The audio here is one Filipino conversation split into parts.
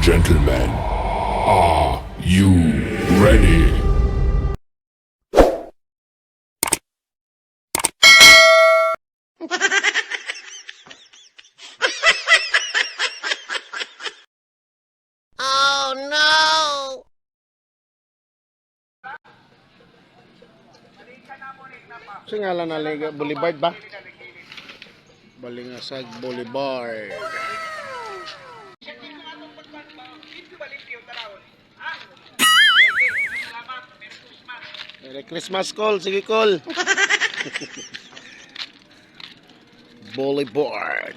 gentlemen, are you ready? Oh no! Singalan na Liga Boulevard ba? Balingasag Boulevard. Merry Christmas call, sige call. Boulevard.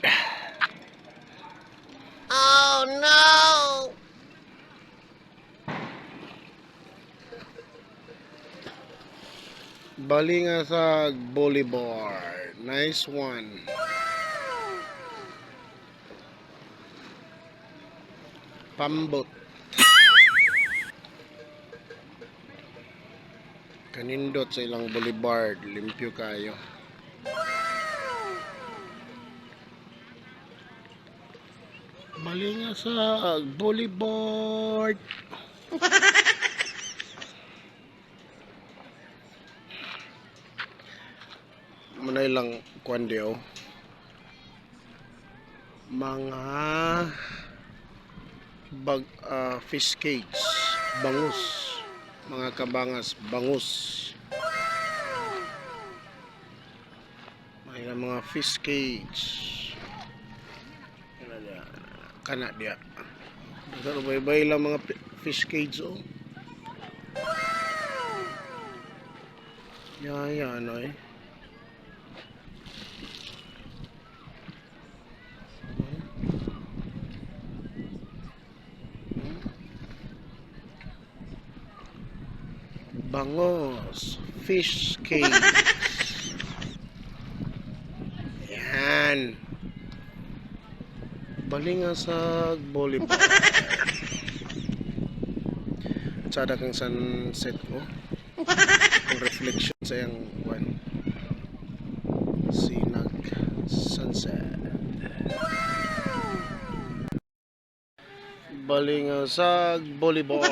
Oh no! Balingasag Boulevard. Nice one. Pambot. Kanindot sa ilang boulevard. Limpyo kayo. Balingasag Boulevard. Muna ilang kwandiyo. Mga fish cage, bangus, mga kabangas, bangus. May mga fish cage. Kana dia. Pero bay-bay lang mga fish cage oh. Yan ano eh. Bangos, fish cage. Yan. Balingasag Boulevard. Tsada kang sunset ko. Ang reflection sa yung one. Sinag sunset. Balingasag Boulevard.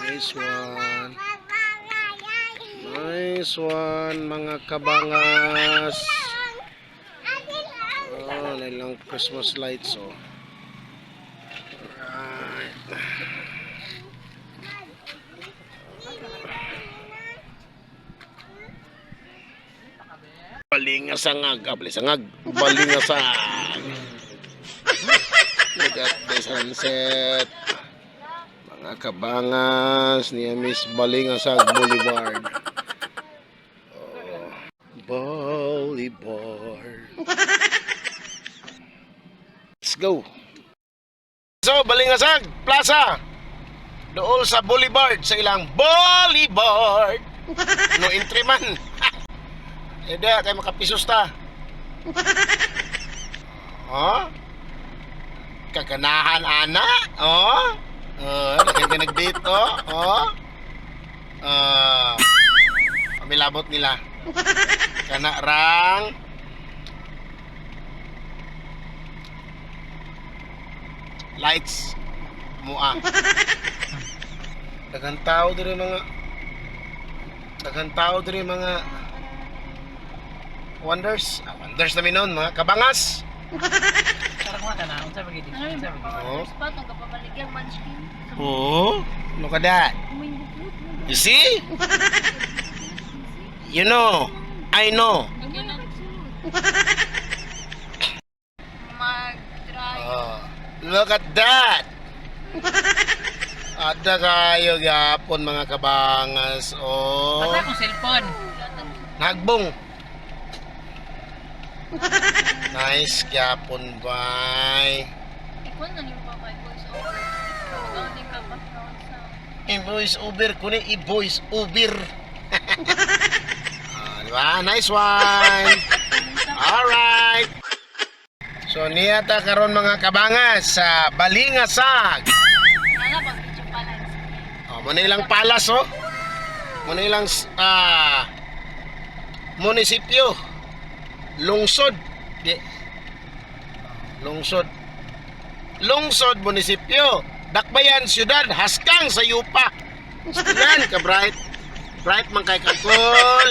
Nice one. Nice one, mga kabangas. Oh, nilang Christmas lights, oh. Alright. Balingasangag, sangag. Balingasag. Look at the sunset. Mga kabangas ni Miss Balingasag Boulevard. Boulevard. Let's go. So, Balingasag Plaza. Dool sa Boulevard, sa ilang Boulevard. No entry man. Eda, kay makapisos ta. Oh? Kaganahan, ana? Oh? Nagkaganag dito. Oh? Pamilabot nila. Kana rang lights mua. Daghang tao diri mga wonders na minon mga kabangas. Sarang mata na, unsa ba gid? Unsa ba gid? Oh. Spot ang kapabaligyan munchkin. Oh, look at that. You see? You know, I know. Mag-try. Look at that. Ada kayo gapon mga kabangas. Oh. Basta akong cellphone. Nagbong. Nice gapon bay. Ikon na niyo pa kay voice over. Pagdating ka background sound. I-voice over ko ni i-voice over. Diba? Nice one. Alright. So niyata karon mga kabangas sa Balingasag. Wala pag video pala. Muna ilang palas oh. Muna ilang munisipyo. Lungsod. Lungsod. Lungsod, munisipyo. Dakbayan, syudad, Haskang, Sayupa. Yan ka bright. Bright man kay kakol.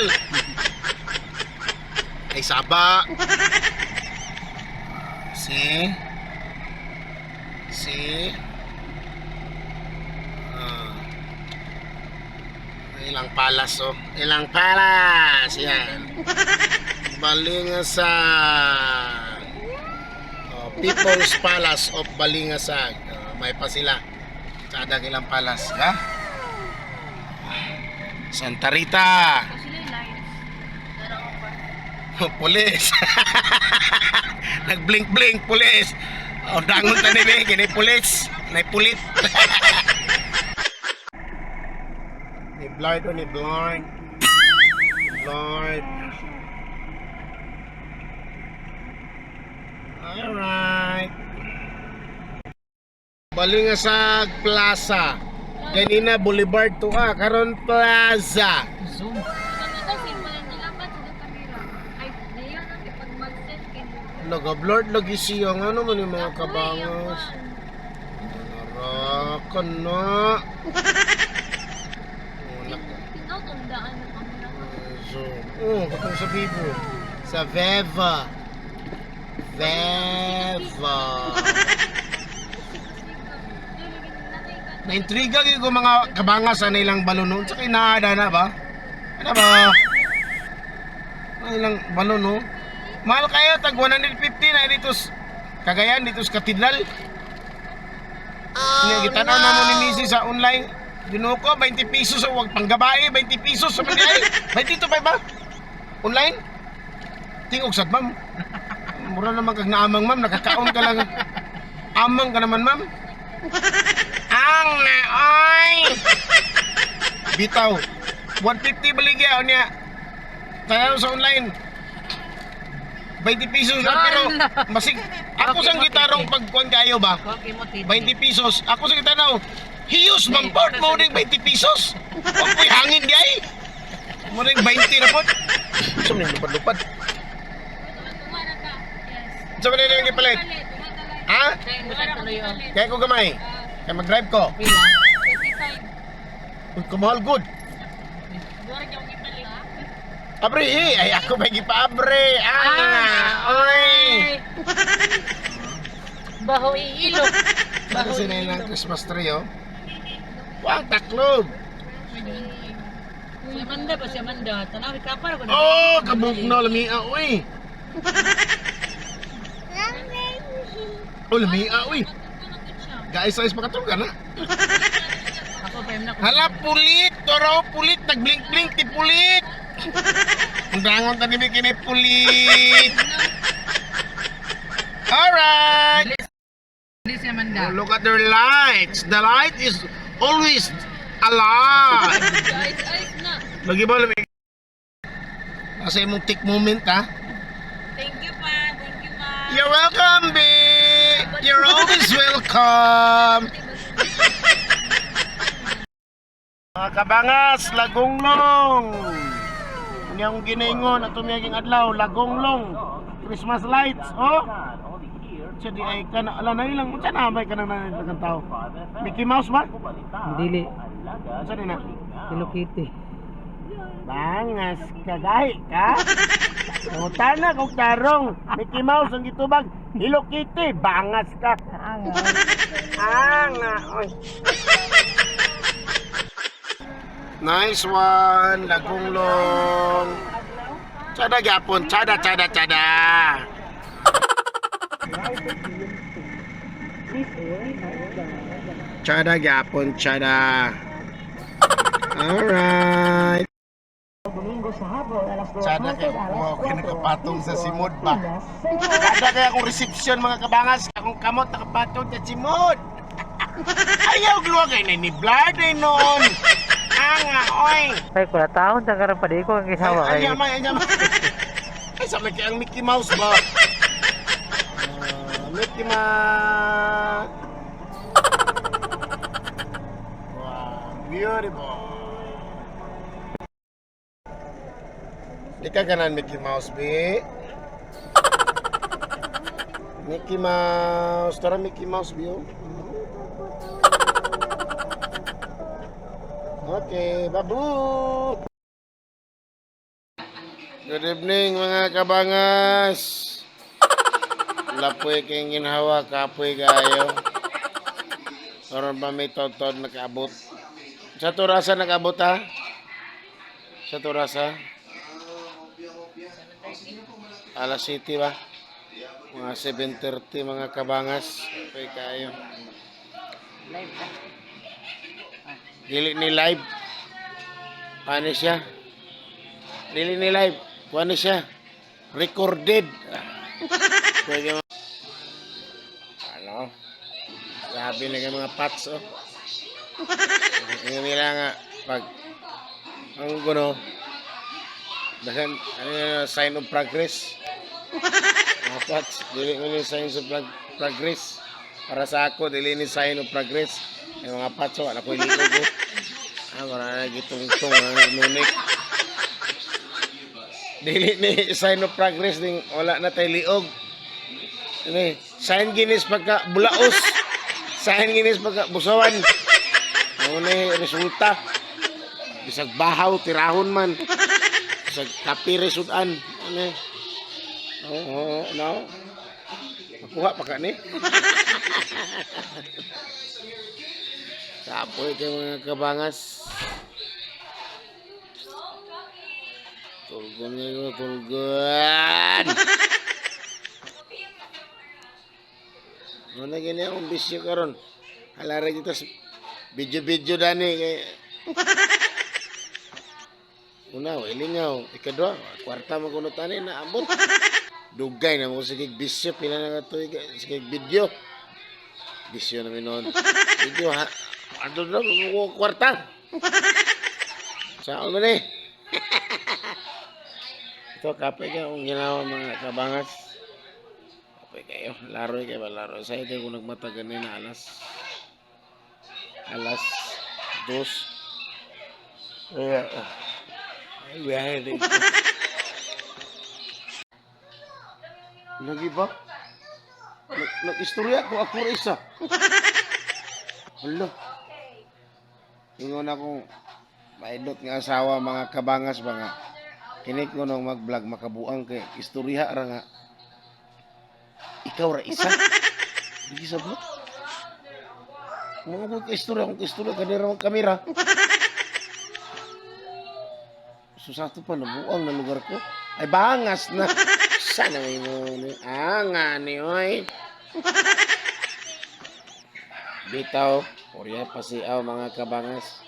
Ay saba. Si. Ilang palas oh. Ilang palas. Yan. Balingasag. People's Palace of Balingasag. May pa sila. Sada ilang palas, ha? Santa Rita. Kasi sila yung lights. Darang ako pa. Pulis. Nag-blink-blink, pulis. O, dangon ta ni kini pulis. Nay pulit. Ni blind o ni blind. Blind. Alright. Balingasag Plaza. Ganina Boulevard to karon Plaza. Zoom. Kasi simulan nila pa sa kamera. Ay, ngayon ang ipag mag-set kayo. Nag-upload lagi siya nga naman yung mga kabangos. Narakan na. Tinatandaan ng kamera. Zoom. Oh, katong sa Vivo. Sa Veva. Naintriga gyud ko mga kabangas sa ilang balon no. Sa kinaada na ba? Ano ba? Ilang balon no. Mahal kayo tag 150 na dito Cagayan dito sa Katedral. Oh, Gitanaw na mo ni Missy sa online. Ginuko 20 pesos sa wag panggabae, 20 pesos sa manay. 22 pa ba? Online? Tingog sad ma'am. Mura naman kag naamang ma'am, nakakaon ka lang. Amang ka naman ma'am. Ang oy. Bitaw. 150 baligya niya. Tayo sa online. 20 pesos na pero masig ako sang gitarong pagkuan kayo ba? Okay mo, titi. 20 pesos. Ako sa gitanaw. Hiyos mang port mo ning 20 pesos. Wag ko'y hangin di ay. Mo ning 20 na pod. Sa man lupad-lupad. Tumara ka. Yes. Sa man nang gipalit. Ha? Kaya mo sa tuloy oh. Kaya ko gamay. Kaya mag-drive ko. Pila. 25. Uy, kamahal good. Buwara ka yung ipalit. Abre, ay ako may gipabre. Oy. Baho iilo. Bago sinay ng Christmas tree, oh. Wang taklob. Si Amanda ba si Amanda? Tanawi ka para ko na. Oh, kabugno lamia, uy. Oh, lamia, uy. Guys, makatulog na. Ako pa yung na. Hala, pulit. Toro, pulit. Nag-blink-blink, ti pulit. Ang dangon tani may kini pulit. Alright. Hindi si Amanda. Look at their lights. The light is always alive. Guys, ayos na. Lagi ba lamig? Nasa imong tick moment, ha? Thank you pa. Thank you pa. You're welcome, B. You're always welcome. Mga kabangas, lagonglong. Ano yung ginaingon at tumiyaging adlaw, lagonglong. Christmas lights, oh. Siya di ay ka na, ala na ilang, siya na may ka nang nanitagang tao. Mickey Mouse ba? Dili. Saan na? Hello Kitty. Bangas, kagahi ka? Utana kong tarong, Mickey Mouse ang gitubag, Hello Kitty, bangas ka. Oy. Nice one, lagonglong. Tsada gyapon, tsada. Tsada gyapon, tsada. Alright. Tsada kay wow, kinakapatong sa simod ba? Tsada kay akong resepsyon mga kabangas, akong kamot nakapatong sa simod. Ayaw gluwag ay ni blood ay noon. Oy. Ay ko na taon tangaran pa di ko ang isawa Ay, kay. ay, ay, sa may ang Mickey Mouse ba? Mickey Mouse. Wow, beautiful. Di ka ganan Mickey Mouse, B? Mickey Mouse. Tara Mickey Mouse view. Okay, babu. Good evening mga kabangas. Lapoy kayong ginhawa, kapoy kayo. Karon ba may tod-tod nakaabot? Sa Turasa nakaabot ha? Sa Turasa? Alas 7 ba? Mga 7:30 mga kabangas. Kapoy kayo. Live ka. Dili ni live. Paano siya? Dili ni live. Paano siya? Recorded. Pwede mo. Ano? Sabi na yung mga pats, oh. Yung nila nga, pag, ang guno, dahan, ano yun, sign of progress. Mga pats, dili mo yung sign of progress. Para sa ako, dili ni sign of progress. Yung mga pats, oh, anak ko yung liog, oh. Marana gitong-tong, nunik. Dili ni sign of progress, ding wala na tayo liog. Ini, sign ginis pagka bulaos. Sign ginis pagka busawan. Ano ni resulta? Bisag bahaw, tirahon man. Bisag kapi resultan. Ano no? Makuha pa ka ni. Kapoy kayo mga kabangas. Tulgon niyo, tulgon. Ano gini akong bisyo karon? Halari dito video-video dani kay una, ilingaw. Ikadua, kwarta mo kuno tani na ambot. Dugay na mo sige bisyo pila na katuig sige video. Bisyo na minon. Video ha. Ano na mo kwarta? Saan man eh? Ito kape ka kung ginawa mga kabangas. Kape kayo. Laro kayo ba laro? Sa ito kung nagmata ganin na alas 2. Ay, biyahe dito. Lagi ba? Nag-istorya ko ako isa. Hala. Ingon akong maidot nga asawa mga kabangas ba nga. Kinik ko nung mag-vlog makabuang kay istorya ra nga. Ikaw ra isa. Di sabot. Mga ka istorya kung istorya kanira mag kamera. Susato pa nabuang na lugar ko. Ay bangas na. Sana may mo ni angani oy. Bitaw, orya pasiaw mga kabangas.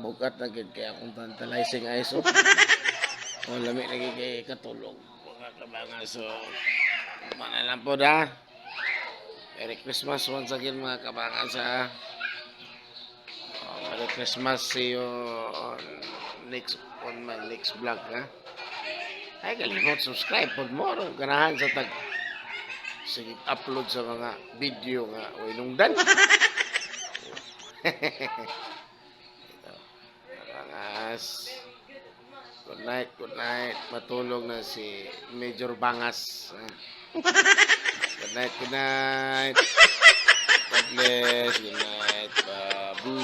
Bukat na gid kay akong tantalizing eyes oh. O lami lagi kay katulog mga kabangas so. Manalang po da. Merry Christmas once again mga kabangas ha. Merry Christmas, see you on my next vlog ha. Ay kalimot subscribe pod mo ganahan sa tag sige upload sa mga video nga o inungdan. Bangas. Good night, good night. Matulog na si Major Bangas. Good night, good night. God bless. Good night, babu.